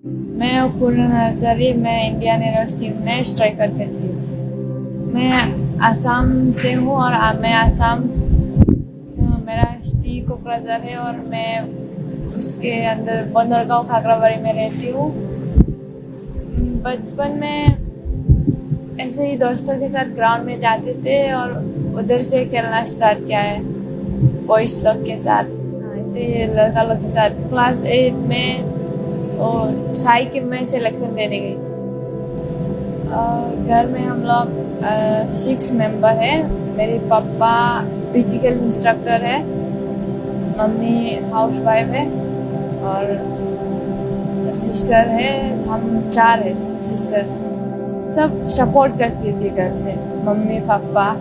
मैं पूर्ण नर्सरी में इंडियन यूनिवर्सिटी में स्ट्राइकर करती हूँ। मैं आसाम से हूँ और मैं आसाम मेरा टी कोकराझार है और मैं उसके अंदर बंदरगांव खागराबाड़ी में रहती हूँ। बचपन में ऐसे ही दोस्तों के साथ ग्राउंड में जाते थे और उधर से खेलना स्टार्ट किया है बॉयज लोग के साथ। ऐसे लड़का लोग के साथ क्लास 8 में और साइकिल में सिलेक्शन देने गई। घर में हम लोग 6 मेंबर हैं। मेरे पापा फिजिकल इंस्ट्रक्टर है, मम्मी हाउस वाइफ है और सिस्टर है। हम 4 है सिस्टर। सब सपोर्ट करती थी घर से, मम्मी पापा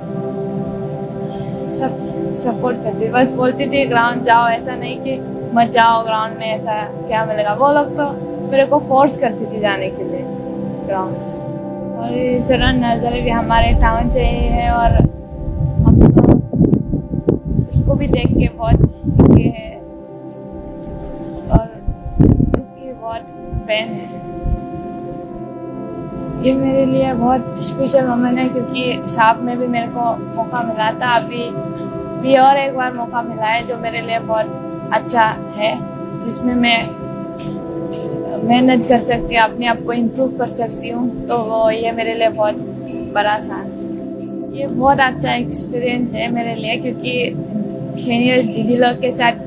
सब सपोर्ट करती। बस बोलती थी ग्राउंड जाओ, ऐसा नहीं कि मत जाओ ग्राउंड में, ऐसा क्या मिलेगा। वो लोग तो मेरे को फोर्स करती थी जाने के लिए ग्राउंड। और शरण नर्सरी भी हमारे टाउन से ही है और हम लोग उसको भी देख के बहुत सीखे हैं और उसकी बहुत फैन है। ये मेरे लिए बहुत स्पेशल मोमेंट है क्योंकि साथ में भी मेरे को मौका मिला था। अभी भी और एक बार मौका मिला है जो मेरे लिए बहुत अच्छा है, जिसमें मैं मेहनत कर सकती हूँ, अपने आप को इम्प्रूव कर सकती हूँ। तो वो ये मेरे लिए बहुत बड़ा चांस है। ये बहुत अच्छा एक्सपीरियंस है मेरे लिए क्योंकि सीनियर दीदी लोग के साथ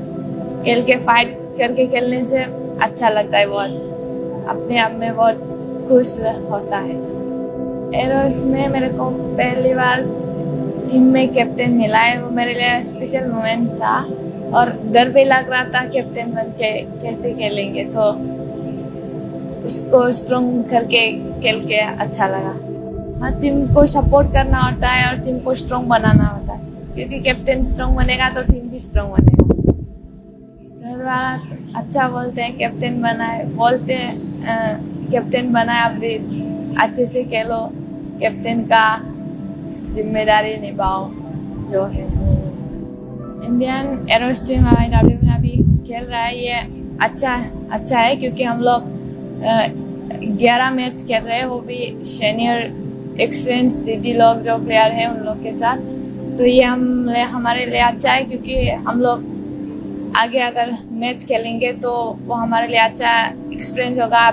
खेल के फाइट करके खेलने से अच्छा लगता है। बहुत अपने आप में बहुत खुश होता है। एरोस में मेरे को पहली बार टीम में कैप्टन मिला है, वो मेरे लिए स्पेशल मोमेंट था और डर भी लग रहा था कैप्टन बन के कैसे खेलेंगे। तो उसको स्ट्रॉन्ग करके खेल के अच्छा लगा। हाँ, टीम को सपोर्ट करना होता है और टीम को स्ट्रॉन्ग बनाना होता है क्योंकि कैप्टन स्ट्रॉन्ग बनेगा तो टीम भी स्ट्रॉन्ग बनेगा। घर वाला अच्छा बोलते हैं कैप्टन बनाए, बोलते हैं कैप्टन बनाए, आप भी अच्छे से खेलो, कैप्टन का जिम्मेदारी निभाओ जो है। इंडियन एरोस टीम IW में अभी खेल रहा है, ये अच्छा है क्योंकि हम लोग 11 मैच खेल रहे हैं, वो भी सीनियर एक्सपीरियंस दीदी लोग जो प्लेयर हैं उन लोग के साथ। तो ये हमारे लिए अच्छा है क्योंकि हम लोग आगे अगर मैच खेलेंगे तो वो हमारे लिए अच्छा एक्सपीरियंस होगा।